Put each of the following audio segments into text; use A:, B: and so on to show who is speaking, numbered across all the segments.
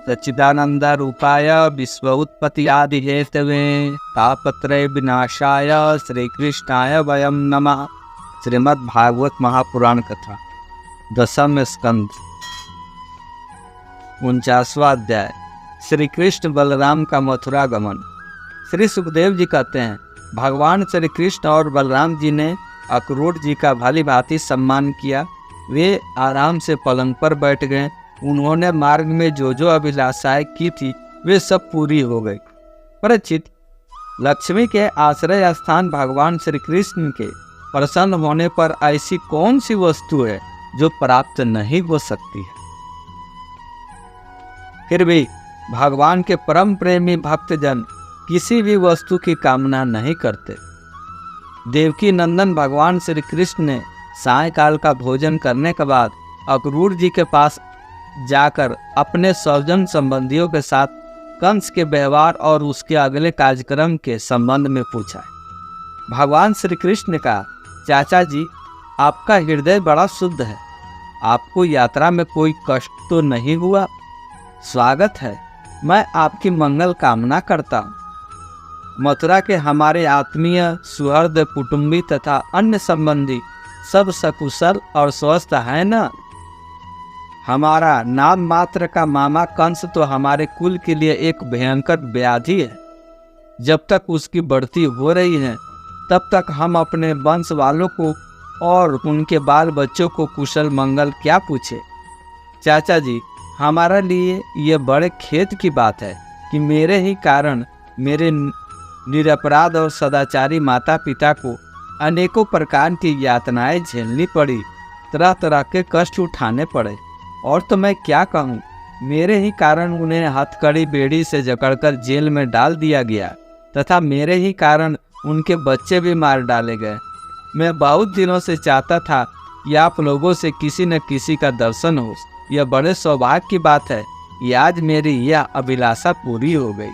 A: सच्चिदानंद रूपाय विश्व उत्पत्ति आदि हेतवे तापत्रय विनाशाय श्री कृष्णाय वयम नमः। श्रीमद् भागवत महापुराण कथा 10वें स्कंद 49वां अध्याय। श्री कृष्ण बलराम का मथुरा गमन। श्री सुखदेव जी कहते हैं, भगवान श्री कृष्ण और बलराम जी ने अक्रूर जी का भली भांति सम्मान किया। वे आराम से पलंग पर बैठ गए। उन्होंने मार्ग में जो जो अभिलाषाएं की थी वे सब पूरी हो गई। परीक्षित, लक्ष्मी के आश्रय स्थान भगवान श्री कृष्ण के प्रसन्न होने पर ऐसी कौन सी वस्तु है जो प्राप्त नहीं हो सकती है। फिर भी भगवान के परम प्रेमी भक्तजन किसी भी वस्तु की कामना नहीं करते। देवकी नंदन भगवान श्री कृष्ण ने सायंकाल का भोजन करने के बाद अक्रूर जी के पास जाकर अपने स्वजन संबंधियों के साथ कंस के व्यवहार और उसके अगले कार्यक्रम के संबंध में पूछा। भगवान श्री कृष्ण ने कहा, चाचा जी, आपका हृदय बड़ा शुद्ध है। आपको यात्रा में कोई कष्ट तो नहीं हुआ? स्वागत है, मैं आपकी मंगल कामना करता हूँ। मथुरा के हमारे आत्मीय, सुहृद, कुटुंबी तथा अन्य संबंधी सब सकुशल और स्वस्थ है ना? हमारा नाम मात्र का मामा कंस तो हमारे कुल के लिए एक भयंकर व्याधि है। जब तक उसकी बढ़ती हो रही है तब तक हम अपने वंश वालों को और उनके बाल बच्चों को कुशल मंगल क्या पूछे। चाचा जी, हमारे लिए यह बड़े खेद की बात है कि मेरे ही कारण मेरे निरपराध और सदाचारी माता पिता को अनेकों प्रकार की यातनाएं झेलनी पड़ी, तरह तरह के कष्ट उठाने पड़े। और तो मैं क्या कहूँ, मेरे ही कारण उन्हें हथकड़ी बेड़ी से जकड़कर जेल में डाल दिया गया तथा मेरे ही कारण उनके बच्चे भी मार डाले गए। मैं बहुत दिनों से चाहता था कि आप लोगों से किसी न किसी का दर्शन हो। यह बड़े सौभाग्य की बात है कि आज मेरी यह अभिलाषा पूरी हो गई।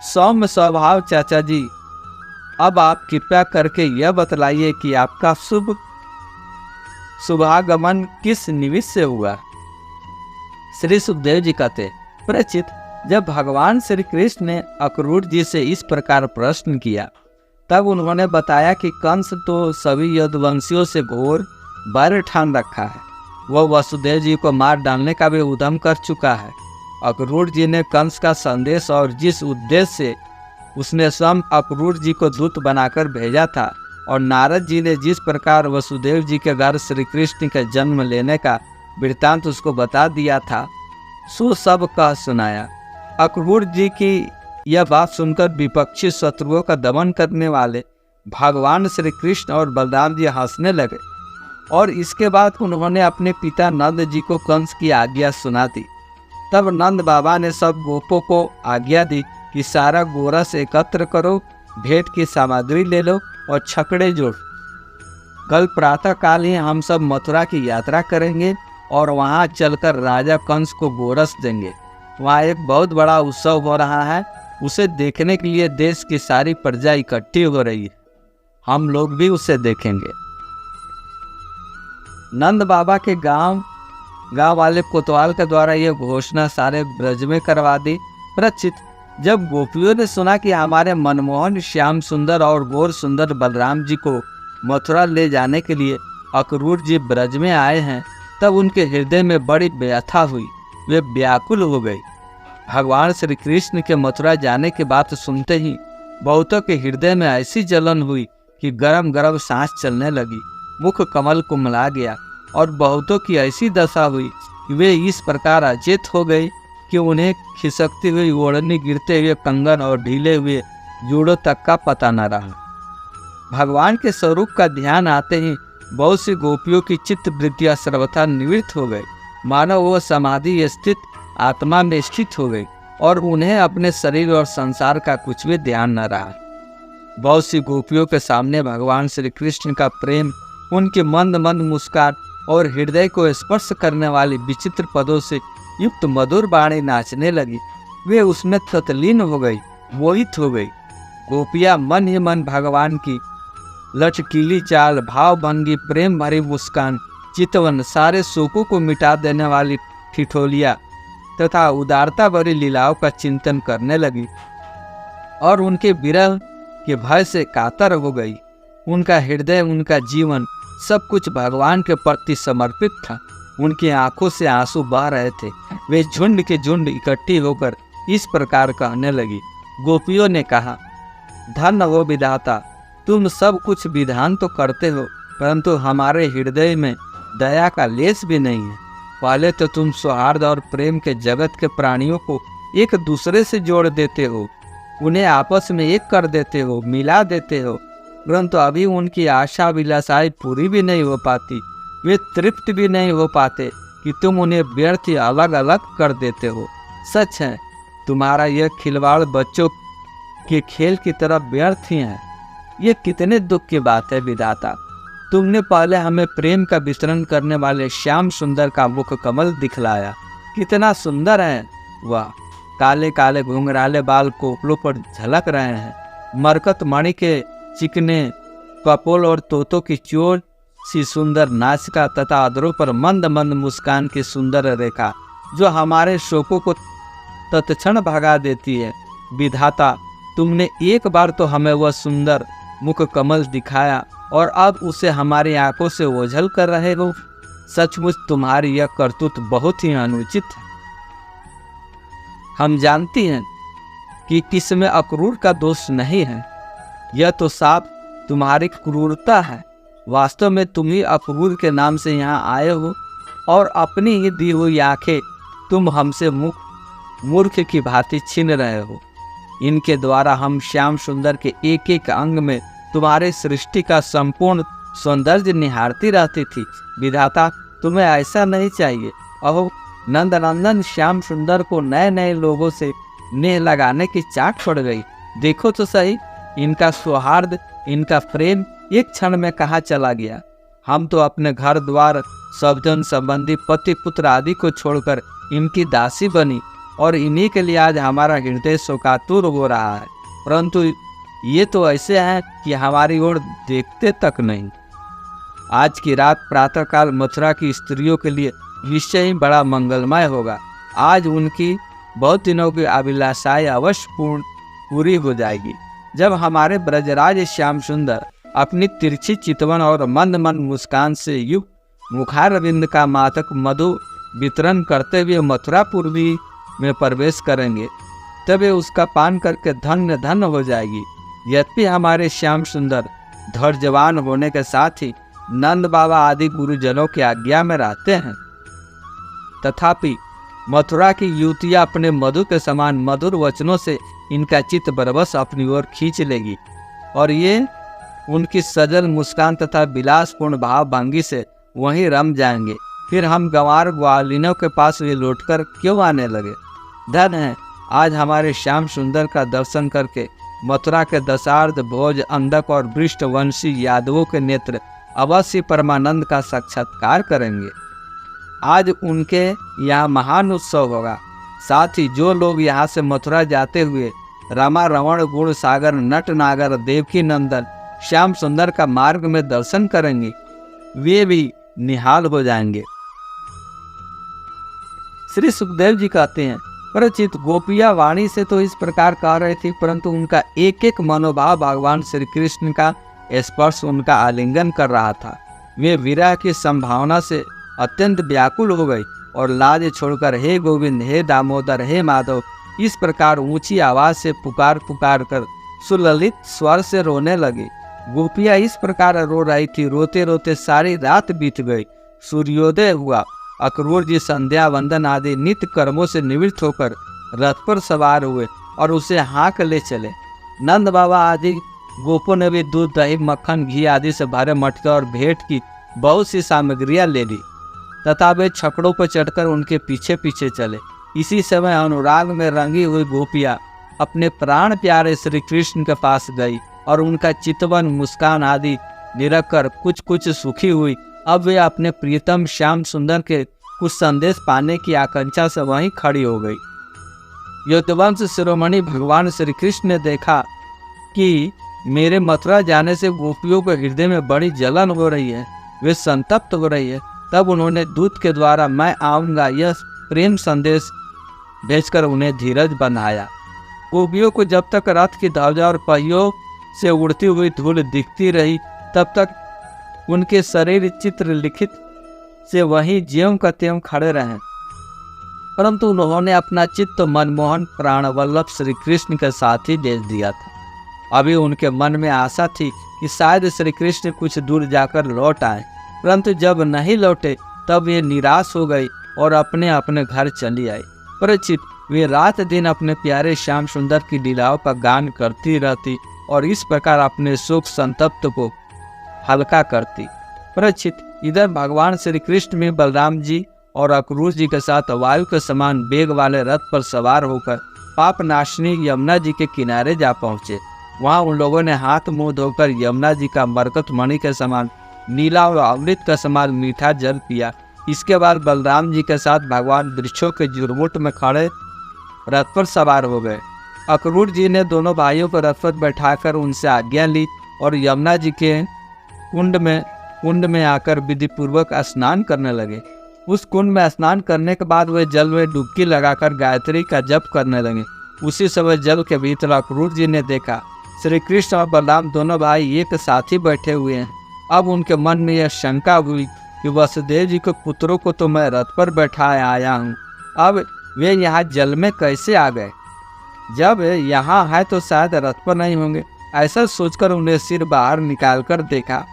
A: सौम्य स्वभाव चाचा जी, अब आप कृपया करके यह बतलाइए कि आपका शुभागमन किस निमित्त से हुआ। श्री सुखदेव जी कहते, परीक्षित, जब भगवान श्री कृष्ण ने अक्रूर जी से इस प्रकार प्रश्न किया तब उन्होंने बताया कि कंस तो सभी यदुवंशियों से घोर बैर ठान रखा है। वह वसुदेव जी को मार डालने का भी उद्यम कर चुका है। अक्रूर जी ने कंस का संदेश और जिस उद्देश्य से उसने स्वयं अक्रूर जी को दूत बनाकर भेजा था और नारद जी ने जिस प्रकार वसुदेव जी के घर श्री कृष्ण के जन्म लेने का वृत्तांत उसको बता दिया था, सो सब कह सुनाया। अक्रूर जी की यह बात सुनकर विपक्षी शत्रुओं का दमन करने वाले भगवान श्री कृष्ण और बलराम जी हंसने लगे और इसके बाद उन्होंने अपने पिता नंद जी को कंस की आज्ञा सुना दी। तब नंद बाबा ने सब गोपों को आज्ञा दी कि सारा गोरस एकत्र करो, भेंट की सामग्री ले लो और छकड़े जोड़। कल प्रातः काल ही हम सब मथुरा की यात्रा करेंगे और वहाँ चलकर राजा कंस को गोरस देंगे। वहाँ एक बहुत बड़ा उत्सव हो रहा है, उसे देखने के लिए देश की सारी प्रजा इकट्ठी हो रही है। हम लोग भी उसे देखेंगे। नंद बाबा के गांव वाले कोतवाल के द्वारा यह घोषणा सारे ब्रज में करवा दी। परीक्षित, जब गोपियों ने सुना कि हमारे मनमोहन श्याम सुंदर और गौर सुंदर बलराम जी को मथुरा ले जाने के लिए अक्रूर जी ब्रज में आए हैं, तब उनके हृदय में बड़ी व्यथा हुई। वे व्याकुल हो गई। भगवान श्री कृष्ण के मथुरा जाने की बात सुनते ही बहुतों के हृदय में ऐसी जलन हुई कि गरम गरम सांस चलने लगी, मुख कमल कुमला गया और बहुतों की ऐसी दशा हुई कि वे इस प्रकार अचेत हो गए कि उन्हें खिसकती हुई ओढ़नी, गिरते हुए कंगन और ढीले हुए जूड़ों तक का पता न रहा। भगवान के स्वरूप का ध्यान आते ही बहुत सी गोपियों की चित्त वृत्तियां सर्वथा निवृत्त हो गई, मानो वो समाधि स्थित आत्मा में स्थित हो गई और उन्हें अपने शरीर और संसार का कुछ भी ध्यान न रहा। बहुत सी गोपियों के सामने भगवान श्री कृष्ण का प्रेम, उनके मंद मंद मुस्कान और हृदय को स्पर्श करने वाली विचित्र पदों से युक्त मधुर वाणी नाचने लगी। वे उसमें तत्लीन हो गई, मोहित हो गई। गोपियां मन ही मन भगवान की लचकीली चाल, भाव भंगी, प्रेम भरी मुस्कान, चितवन, सारे शोकों को मिटा देने वाली ठिठोलिया तथा उदारता भरी लीलाओं का चिंतन करने लगी और उनके विरह के भय से कातर हो गई। उनका हृदय, उनका जीवन, सब कुछ भगवान के प्रति समर्पित था। उनकी आंखों से आंसू बह रहे थे। वे झुंड के झुंड इकट्ठी होकर इस प्रकार कहने लगी। गोपियों ने कहा, धन्य हो विधाता, तुम सब कुछ विधान तो करते हो, परंतु हमारे हृदय में दया का लेस भी नहीं है। पहले तो तुम सौहार्द और प्रेम के जगत के प्राणियों को एक दूसरे से जोड़ देते हो, उन्हें आपस में एक कर देते हो, मिला देते हो, परंतु अभी उनकी आशा अभिलाषाएं पूरी भी नहीं हो पाती। वे तृप्त भी नहीं हो पाते कि तुम उन्हें व्यर्थ ही अलग अलग कर देते हो। सच है, तुम्हारा यह खिलवाड़ बच्चों के खेल की तरह व्यर्थ ही है। ये कितने दुख की बात है विधाता। तुमने पहले हमें प्रेम का वितरण करने वाले श्याम सुंदर का मुख कमल दिखलाया। कितना सुंदर है वह। काले काले घुंघराले बाल कोपलों पर झलक रहे हैं। मरकत मणि के चिकने कपोल और तोतों की चोर सी सुंदर नासिका तथा अधरों पर मंद मंद मुस्कान की सुंदर रेखा, जो हमारे शोकों को तत्क्षण भगा देती है। विधाता, तुमने एक बार तो हमें वह सुंदर मुख कमल दिखाया और अब उसे हमारी आंखों से ओझल कर रहे हो। सचमुच तुम्हारी यह करतूत बहुत ही अनुचित है। हम जानती हैं कि किसमें अक्रूर का दोष नहीं है। यह तो साफ तुम्हारी क्रूरता है। वास्तव में तुम ही अक्रूर के नाम से यहाँ आए हो और अपनी ही दी हुई आंखें तुम हमसे मूर्ख की भांति छीन रहे हो। इनके द्वारा हम श्याम सुंदर के एक एक अंग में तुम्हारे सृष्टि का संपूर्ण सौंदर्य निहारती रहती थी। विधाता, तुम्हें ऐसा नहीं चाहिए। अहो, नंदनंदन श्याम सुंदर को नए नए लोगों से नेह लगाने की चाट पड़ गई। देखो तो सही, इनका सौहार्द, इनका प्रेम एक क्षण में कहाँ चला गया। हम तो अपने घर द्वार, सज्जन संबंधी, पति पुत्र आदि को छोड़कर इनकी दासी बनी और इन्हीं के लिए आज हमारा हृदय शोकातुर हो रहा है। परंतु ये तो ऐसे हैं कि हमारी ओर देखते तक नहीं। आज की रात प्रातःकाल मथुरा की स्त्रियों के लिए निश्चय ही बड़ा मंगलमय होगा। आज उनकी बहुत दिनों की अभिलाषाएं अवश्य पूरी हो जाएगी। जब हमारे ब्रजराज श्याम सुंदर अपनी तिरछी चितवन और मंद मंद मुस्कान से युक्त मुखारविंद का मातक मधु वितरण करते हुए मथुरापुरी में प्रवेश करेंगे, तब वे उसका पान करके धन्य धन्य हो जाएगी। यद्यपि हमारे श्याम सुंदर धैर्यवान होने के साथ ही नंद बाबा आदि गुरुजनों की आज्ञा में रहते हैं, तथापि मथुरा की युवतियां अपने मधु के समान मधुर वचनों से इनका चित्त बरबस अपनी ओर खींच लेगी और ये उनकी सजल मुस्कान तथा विलासपूर्ण भाव भंगी से वहीं रम जाएंगे। फिर हम गंवार ग्वालिनों के पास वे लौटकर क्यों आने लगे। धन है, आज हमारे श्याम सुंदर का दर्शन करके मथुरा के दशार्ध भोज, अंधक और भ्रष्ट वंशी यादवों के नेत्र अवश्य परमानंद का साक्षात्कार करेंगे। आज उनके यहाँ महान उत्सव होगा। साथ ही जो लोग यहाँ से मथुरा जाते हुए रमा रवण गुण सागर नट नागर देवकी नंदन श्याम सुंदर का मार्ग में दर्शन करेंगे, वे भी निहाल हो जाएंगे। श्री सुखदेव जी कहते हैं, परचित गोपिया वाणी से तो इस प्रकार कह रही थी, परंतु उनका एक एक मनोभाव भगवान श्री कृष्ण का स्पर्श, उनका आलिंगन कर रहा था। वे विरह की संभावना से अत्यंत व्याकुल हो गई और लाज छोड़कर हे गोविंद, हे दामोदर, हे माधव इस प्रकार ऊंची आवाज से पुकार पुकार कर सुललित स्वर से रोने लगी। गोपियाँ इस प्रकार रो रही थी। रोते रोते सारी रात बीत गई। सूर्योदय हुआ। अक्रूर जी संध्या वंदन आदि नित्य कर्मों से निवृत्त होकर रथ पर सवार हुए और उसे हाँक ले चले। नंद बाबा आदि गोपों ने भी दूध, दही, मक्खन, घी आदि से भरे मटके और भेंट की बहुत सी सामग्रियां ले ली तथा वे छकड़ों पर चढ़कर उनके पीछे पीछे चले। इसी समय अनुराग में रंगी हुई गोपियाँ अपने प्राण प्यारे श्री कृष्ण के पास गई और उनका चितवन, मुस्कान आदि निरख कर कुछ कुछ सुखी हुई। अब वे अपने प्रियतम श्याम सुंदर के कुछ संदेश पाने की आकांक्षा से वहीं खड़ी हो गई। यदुवंश शिरोमणि भगवान श्री कृष्ण ने देखा कि मेरे मथुरा जाने से गोपियों के हृदय में बड़ी जलन हो रही है, वे संतप्त हो रही है। तब उन्होंने दूत के द्वारा मैं आऊँगा यह प्रेम संदेश भेजकर उन्हें धीरज बंधाया। गोपियों को जब तक रथ की ध्वजा और पहियों से उड़ती हुई धूल दिखती रही, तब तक उनके शरीर चित्र लिखित से वहीं ज्यों का त्यों खड़े रहे। परंतु उन्होंने अपना चित्त मनमोहन प्राणवल्लभ श्री कृष्ण के साथ ही भेज दिया था। अभी उनके मन में आशा थी कि शायद श्री कृष्ण कुछ दूर जाकर लौट आए, परंतु जब नहीं लौटे तब वे निराश हो गई और अपने अपने घर चली आई। परीक्षित वे रात दिन अपने प्यारे श्याम सुंदर की लीलाओं पर गान करती रहती और इस प्रकार अपने शोक संतप्त को हल्का करती। परीक्षित इधर भगवान श्री कृष्ण में बलराम जी और अक्रूर जी के साथ वायु के समान वेग वाले रथ पर सवार होकर पाप नाशनी यमुना जी के किनारे जा पहुँचे। वहाँ उन लोगों ने हाथ मुंह धोकर यमुना जी का मरकत मणि के समान नीला और अमृत का समान मीठा जल पिया। इसके बाद बलराम जी के साथ भगवान वृक्षों के जुर्मुट में खड़े रथ पर सवार हो गए। अक्रूर जी ने दोनों भाइयों को रथ पर बैठाकर उनसे आज्ञा ली और यमुना जी के कुंड में आकर विधिपूर्वक स्नान करने लगे। उस कुंड में स्नान करने के बाद वे जल में डुबकी लगाकर गायत्री का जप करने लगे। उसी समय जल के भीतर अक्रूर जी ने देखा श्री कृष्ण और बलराम दोनों भाई एक साथ ही बैठे हुए हैं। अब उनके मन में यह शंका हुई कि वसुदेव जी के पुत्रों को तो मैं रथ पर बैठा आया हूँ, अब वे यहाँ जल में कैसे आ गए? जब यहाँ है तो शायद रथ पर नहीं होंगे। ऐसा सोचकर उन्हें सिर बाहर निकालकर देखा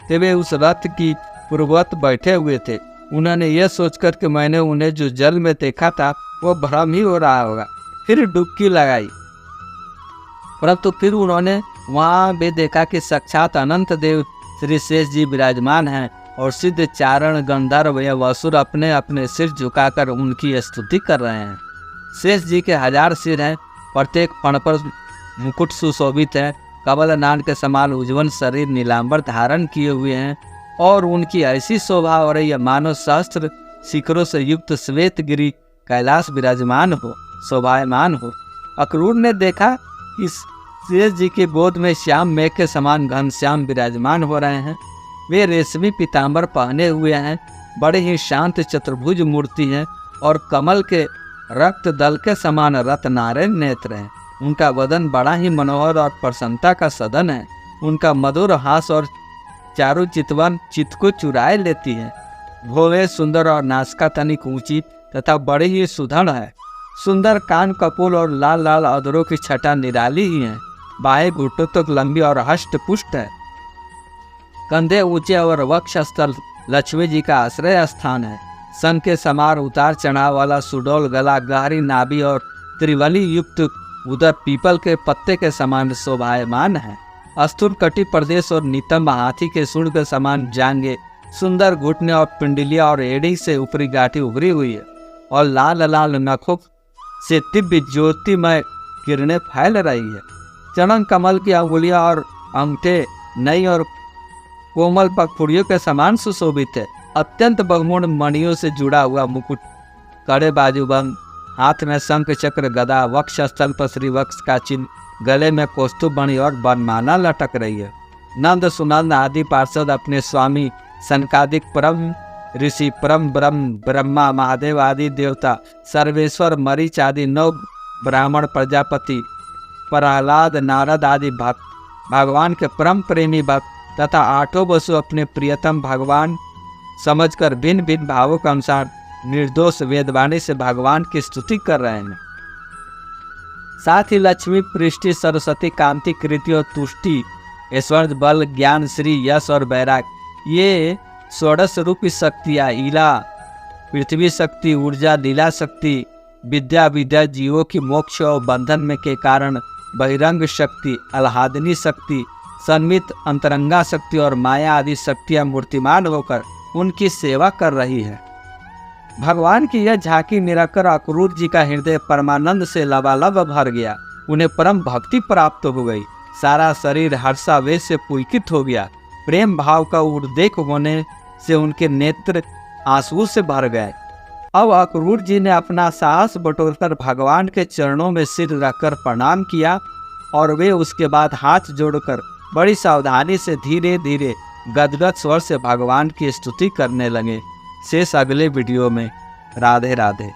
A: तो वे उस रथ की पूर्ववत बैठे हुए थे। उन्होंने यह सोचकर कि मैंने उन्हें जो जल में देखा था वो भ्रम ही हो रहा होगा, फिर डुबकी लगाई। परंतु फिर उन्होंने वहाँ भी देखा कि साक्षात अनंत देव श्री शेष जी विराजमान हैं और सिद्ध चारण गंधर्व या वसुर अपने अपने सिर झुकाकर उनकी स्तुति कर रहे हैं। शेष जी के 1000 सिर हैं, प्रत्येक फण पर मुकुट सुशोभित है, कमल नान के समान उज्ज्वल शरीर नीलांबर धारण किए हुए हैं और उनकी ऐसी शोभा हो रही है मानो सहस्त्र शिखरों से युक्त श्वेत गिरी कैलाश विराजमान हो, शोभायमान हो। अक्रूर ने देखा कि शेष जी की गोद में श्याम मेघ के समान घनश्याम विराजमान हो रहे हैं। वे रेशमी पीताम्बर पहने हुए हैं, बड़े ही शांत चतुर्भुज मूर्ति हैं और कमल के रक्त दल के समान रत्नारयण नेत्र हैं। उनका वदन बड़ा ही मनोहर और प्रसन्नता का सदन है। उनका मधुर हास और चारु चितवन चित्त को चुराए लेती है। भोले सुंदर और नासिका तनिक ऊंची तथा बड़ी ही सुदृढ़ है। सुंदर कान कपोल और लाल लाल अधरों की छटा निराली ही है। बाहें घुटनों तक लंबी और हष्ट पुष्ट है। कंधे ऊंचे और वक्षस्थल लक्ष्मी जी का आश्रय स्थान है। सन के समान उतार चढ़ाव वाला सुडौल गला, गहरी नाभि और त्रिवली युक्त उदर पीपल के पत्ते के समान शोभायमान है। स्थूल कटी प्रदेश और नितंब हाथी के सूंड के समान जांगे, सुंदर घुटने और पिंडलिया और एड़ी से ऊपरी गांठी उभरी हुई है और लाल लाल नखों से दिव्य ज्योतिमय किरणें फैल रही है। चरण कमल की अंगुलियां और अंगूठे नई और कोमल पगफुड़ियों के समान सुशोभित है। अत्यंत बहुमूल्य मणियों से जुड़ा हुआ मुकुट, कड़े बाजूबंद, हाथ में शंख चक्र गदा, वक्षस्थल पर श्रीवक्ष का चिन्ह, गले में कौस्तुभ मणि और वनमाला लटक रही है। नंद सुनंद आदि पार्षद अपने स्वामी सनकादिक परम ऋषि, परम ब्रह्म ब्रह्मा, महादेव आदि देवता, सर्वेश्वर, मरीच आदि 9 ब्राह्मण, प्रजापति, प्रहलाद, नारद आदि भगवान के परम प्रेमी भक्त तथा 8 वसु अपने प्रियतम भगवान समझकर भिन्न भिन्न भावों के अनुसार निर्दोष वेदवाणी से भगवान की स्तुति कर रहे हैं। साथ ही लक्ष्मी, पृष्टि, सरस्वती, कांति, कृति और तुष्टि, ऐश्वर्य, बल, ज्ञान, श्री, यश और वैराग, ये 16 रूपी शक्तियाँ, ईला, पृथ्वी शक्ति, ऊर्जा, लीला शक्ति, विद्या जीवों की मोक्ष और बंधन में के कारण बहिरंग शक्ति, आह्लादनी शक्ति, सन्मित अंतरंगा शक्ति और माया आदि शक्तियाँ मूर्तिमान होकर उनकी सेवा कर रही है। भगवान की यह झांकी निराकर अक्रूर जी का हृदय परमानंद से लबालब भर गया। उन्हें परम भक्ति प्राप्त हो गई। सारा शरीर हर्षावेश से पुलकित हो गया। प्रेम भाव का उद्रेक होने से उनके नेत्र आंसू से भर गए। अब अक्रूर जी ने अपना साहस बटोरकर भगवान के चरणों में सिर रखकर प्रणाम किया और वे उसके बाद हाथ जोड़कर बड़ी सावधानी से धीरे धीरे गदगद स्वर से भगवान की स्तुति करने लगे। शेष अगले वीडियो में। राधे राधे।